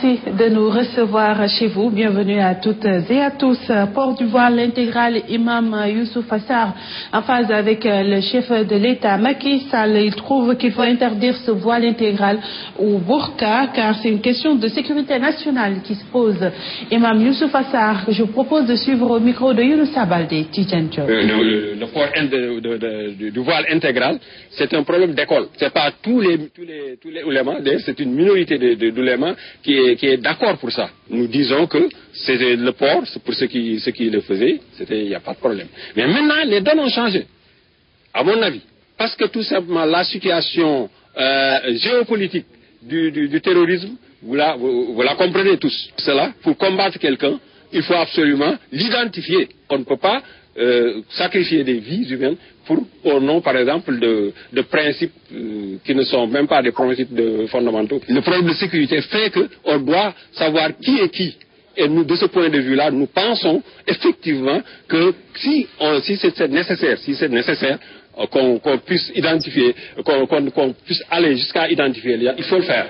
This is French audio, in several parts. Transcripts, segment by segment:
Merci de nous recevoir chez vous. Bienvenue à toutes et à tous. Port du voile intégral, Imam Youssoupha Sarr, en phase avec le chef de l'État, Macky Sall, il trouve qu'il faut interdire ce voile intégral au burqa, car c'est une question de sécurité nationale qui se pose. Imam Youssoupha Sarr, je vous propose de suivre au micro de Younoussa Baldé, Tidjane Diop. Le port du voile intégral, c'est un problème d'école. C'est pas tous les oulémas, c'est une minorité d'oulémas qui est d'accord pour ça. Nous disons que c'était le port, c'est pour ceux qui le faisaient, il n'y a pas de problème. Mais maintenant, les données ont changé, à mon avis. Parce que tout simplement, la situation géopolitique du terrorisme, vous la comprenez tous. Cela, pour combattre quelqu'un, il faut absolument l'identifier. On ne peut pas sacrifier des vies humaines au nom, par exemple, de principes qui ne sont même pas des principes fondamentaux. Le problème de sécurité fait qu'on doit savoir qui est qui. Et nous, de ce point de vue-là, nous pensons effectivement que si c'est nécessaire, qu'on puisse identifier, qu'on puisse aller jusqu'à identifier, il faut le faire.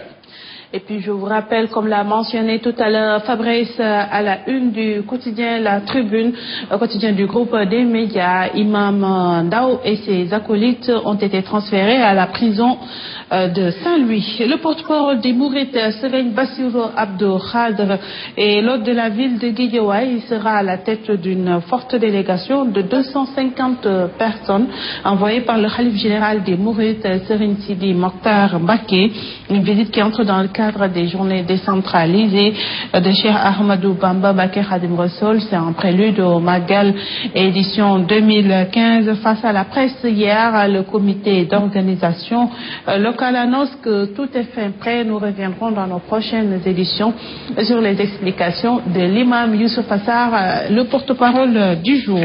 Et puis je vous rappelle, comme l'a mentionné tout à l'heure Fabrice, à la une du quotidien La Tribune, quotidien du groupe des médias, Imam Ndao et ses acolytes ont été transférés à la prison de Saint-Louis. Le porte-parole des Mourides, Serigne Bassirou Abdou Khadre, et l'hôte de la ville de Guédiawaye, sera à la tête d'une forte délégation de 250 personnes envoyées par le khalife général des Mourides, Serigne Sidi Mokhtar Mbacké, une visite qui entre dans le cadre des journées décentralisées de Cheikh Ahmadou Bamba Mbacké Khadim Rassoul. C'est un prélude au Magal édition 2015. Face à la presse hier, le comité d'organisation locale annonce que tout est fin prêt. Nous reviendrons dans nos prochaines éditions sur les explications de l'imam Youssoupha Sarr, le porte-parole du jour.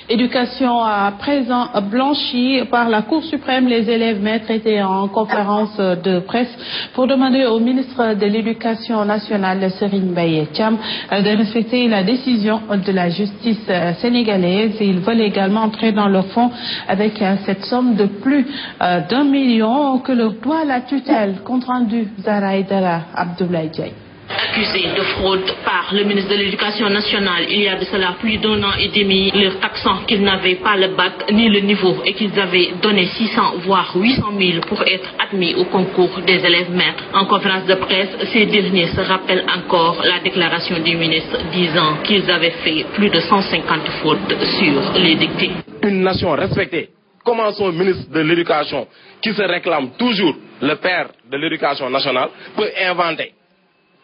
Éducation à présent blanchie par la Cour suprême. Les élèves maîtres étaient en conférence de presse pour demander au ministre de l'Éducation nationale, Serigne Mbaye Thiam, de respecter la décision de la justice sénégalaise. Ils veulent également entrer dans le fond avec cette somme de plus d'1 million que leur doit la tutelle. Compte rendu Zahra Aïdara, Abdoulaye Diaye. Accusés de fraude par le ministre de l'Éducation nationale il y a de cela plus d'1 an et demi, leur taxant qu'ils n'avaient pas le bac ni le niveau et qu'ils avaient donné 600 voire 800 000 pour être admis au concours des élèves maîtres. En conférence de presse, ces derniers se rappellent encore la déclaration du ministre disant qu'ils avaient fait plus de 150 fautes sur les dictées. Une nation respectée, comment son ministre de l'Éducation, qui se réclame toujours le père de l'Éducation nationale, peut inventer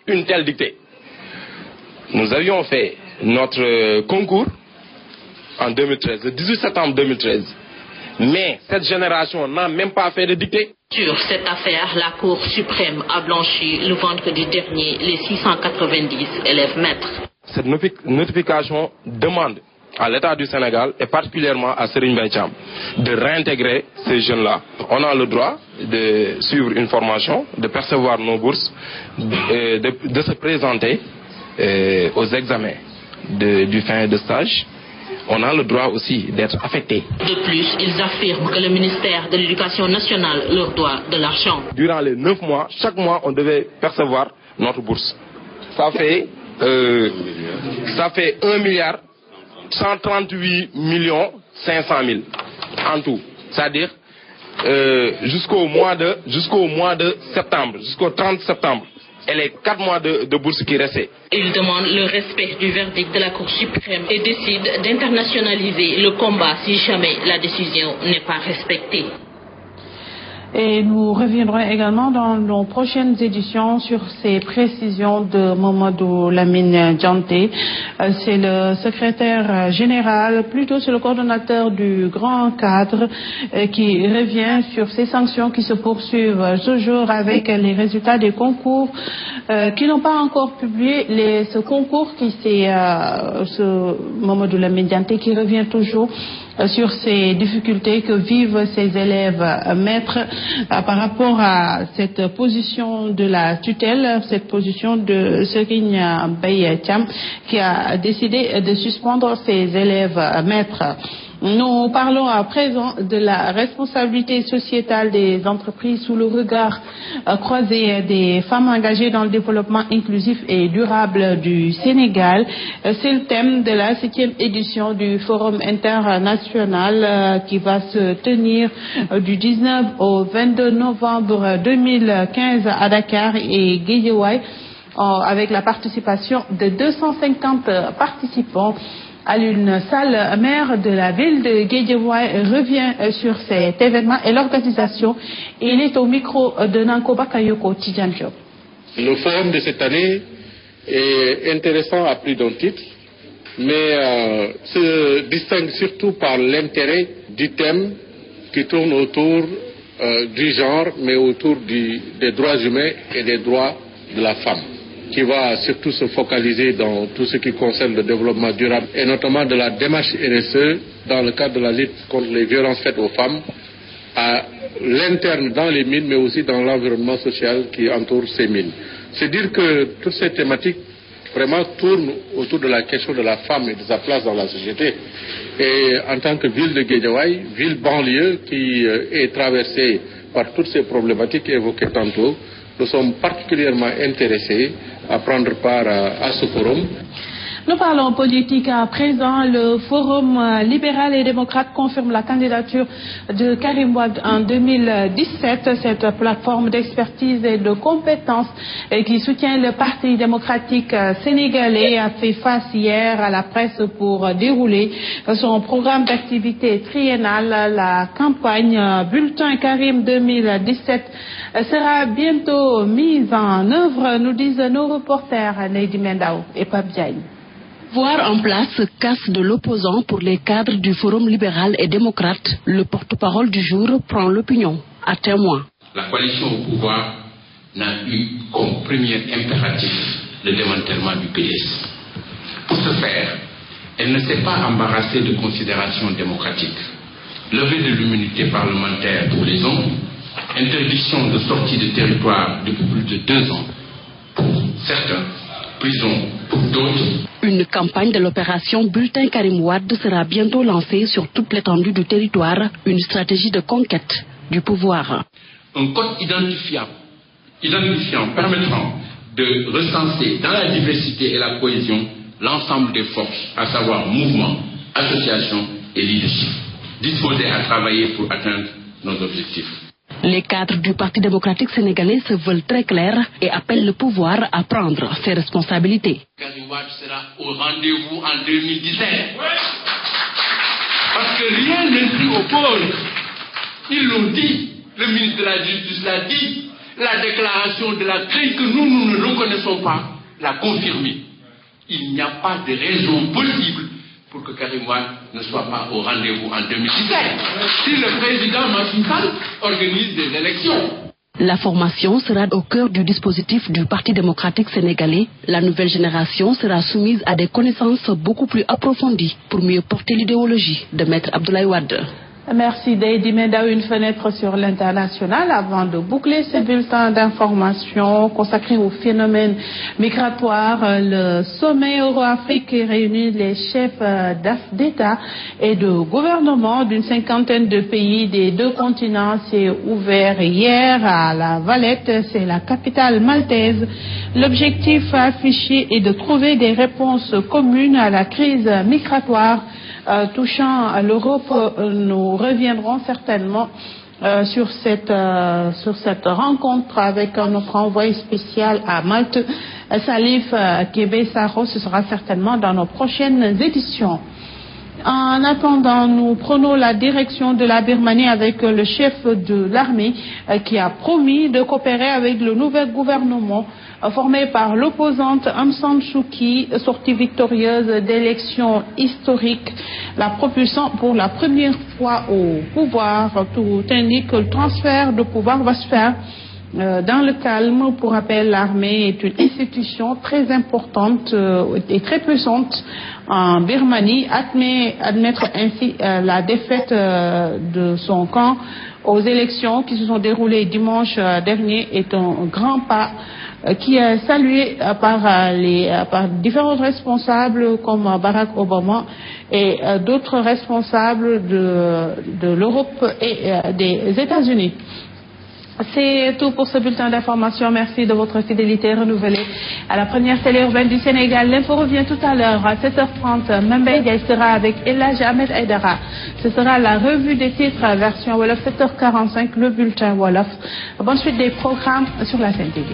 une telle dictée? Nous avions fait notre concours en 2013, le 18 septembre 2013. Mais cette génération n'a même pas fait de dictée. Sur cette affaire, la Cour suprême a blanchi le vendredi dernier les 690 élèves maîtres. Cette notification demande à l'État du Sénégal et particulièrement à Serigne Mbaye Thiam de réintégrer ces jeunes-là. On a le droit de suivre une formation, de percevoir nos bourses, de se présenter aux examens du fin de stage. On a le droit aussi d'être affecté. De plus, ils affirment que le ministère de l'Éducation nationale leur doit de l'argent. Durant les 9 mois, chaque mois, on devait percevoir notre bourse. Ça fait 1 milliard 138 500 000 en tout. C'est-à-dire jusqu'au mois de septembre, jusqu'au 30 septembre. Et les 4 mois de bourse qui restaient. Ils demandent le respect du verdict de la Cour suprême et décident d'internationaliser le combat si jamais la décision n'est pas respectée. Et nous reviendrons également dans nos prochaines éditions sur ces précisions de Mamadou Lamine Dianté. C'est le secrétaire général, plutôt c'est le coordonnateur du grand cadre qui revient sur ces sanctions qui se poursuivent toujours avec les résultats des concours qui n'ont pas encore publié. Ce concours qui c'est Mamadou Lamine Dianté qui revient toujours sur ces difficultés que vivent ces élèves maîtres par rapport à cette position de la tutelle, cette position de Serigne Mbaye Thiam qui a décidé de suspendre ses élèves maîtres. Nous parlons à présent de la responsabilité sociétale des entreprises sous le regard croisé des femmes engagées dans le développement inclusif et durable du Sénégal. C'est le thème de la 7e édition du Forum international qui va se tenir du 19 au 22 novembre 2015 à Dakar et Guédiawaye, avec la participation de 250 participants. À une salle maire de la ville de Guédiawaye revient sur cet événement et l'organisation. Il est au micro de Nanko Bakayoko Tidjan Diop. Le forum de cette année est intéressant à plus d'un titre, mais se distingue surtout par l'intérêt du thème qui tourne autour du genre, mais autour des droits humains et des droits de la femme, qui va surtout se focaliser dans tout ce qui concerne le développement durable et notamment de la démarche RSE dans le cadre de la lutte contre les violences faites aux femmes à l'interne dans les mines mais aussi dans l'environnement social qui entoure ces mines. C'est dire que toutes ces thématiques vraiment tournent autour de la question de la femme et de sa place dans la société. Et en tant que ville de Guédiawaye, ville banlieue qui est traversée par toutes ces problématiques évoquées tantôt, nous sommes particulièrement intéressés à prendre part à ce forum. Nous parlons politique à présent. Le Forum libéral et démocrate confirme la candidature de Karim Wade en 2017. Cette plateforme d'expertise et de compétences qui soutient le Parti démocratique sénégalais a fait face hier à la presse pour dérouler son programme d'activité triennale. La campagne Bulletin Karim 2017 sera bientôt mise en œuvre, nous disent nos reporters Lady Mendao et Pape Diagne. Voir en place casse de l'opposant pour les cadres du Forum libéral et démocrate, le porte-parole du jour prend l'opinion à témoin. La coalition au pouvoir n'a eu comme premier impératif le démantèlement du PS. Pour ce faire, elle ne s'est pas embarrassée de considérations démocratiques. Levée de l'immunité parlementaire pour les hommes, interdiction de sortie de territoire depuis plus de 2 ans pour certains, prison pour d'autres. Une campagne de l'opération Bulletin Karim Wade sera bientôt lancée sur toute l'étendue du territoire, une stratégie de conquête du pouvoir. Un code identifiant permettant de recenser dans la diversité et la cohésion l'ensemble des forces, à savoir mouvements, associations et leadership, disposés à travailler pour atteindre nos objectifs. Les cadres du Parti démocratique sénégalais se veulent très clairs et appellent le pouvoir à prendre ses responsabilités. Karim Wade sera au rendez-vous en 2017. Parce que rien ne s'y oppose. Ils l'ont dit, le ministre de la Justice l'a dit, la déclaration de la crise que nous ne reconnaissons pas l'a confirmé. Il n'y a pas de raison possible pour que Karim Wade ne soit pas au rendez-vous en 2017, si le président Macky Sall organise des élections. La formation sera au cœur du dispositif du Parti démocratique sénégalais. La nouvelle génération sera soumise à des connaissances beaucoup plus approfondies pour mieux porter l'idéologie de Maître Abdoulaye Wade. Merci Lady Mendao. Une fenêtre sur l'international avant de boucler ce bulletin d'information consacré au phénomène migratoire. Le sommet Euro-Afrique qui réunit les chefs d'État et de gouvernement d'une 50aine de pays des 2 continents s'est ouvert hier à La Valette, c'est la capitale maltaise. L'objectif affiché est de trouver des réponses communes à la crise migratoire touchant l'Europe. Nous reviendrons certainement sur cette rencontre avec notre envoyé spécial à Malte, Salif Kébé-Saro. Ce sera certainement dans nos prochaines éditions. En attendant, nous prenons la direction de la Birmanie avec le chef de l'armée qui a promis de coopérer avec le nouvel gouvernement formé par l'opposante Aung San Suu Kyi, sortie victorieuse d'élections historiques, la propulsant pour la première fois au pouvoir. Tout indique que le transfert de pouvoir va se faire dans le calme. Pour rappel, l'armée est une institution très importante et très puissante en Birmanie. Admettre ainsi la défaite de son camp aux élections qui se sont déroulées dimanche dernier est un grand pas qui est salué par différents responsables comme Barack Obama et d'autres responsables de l'Europe et des États-Unis. C'est tout pour ce bulletin d'information. Merci de votre fidélité renouvelée à la première télé urbaine du Sénégal. L'info revient tout à l'heure à 7h30. Membé Gaye sera avec Elhadji Ahmed Aïdara. Ce sera la revue des titres version Wolof, 7h45, le bulletin Wolof. Bonne suite des programmes sur la Sen TV.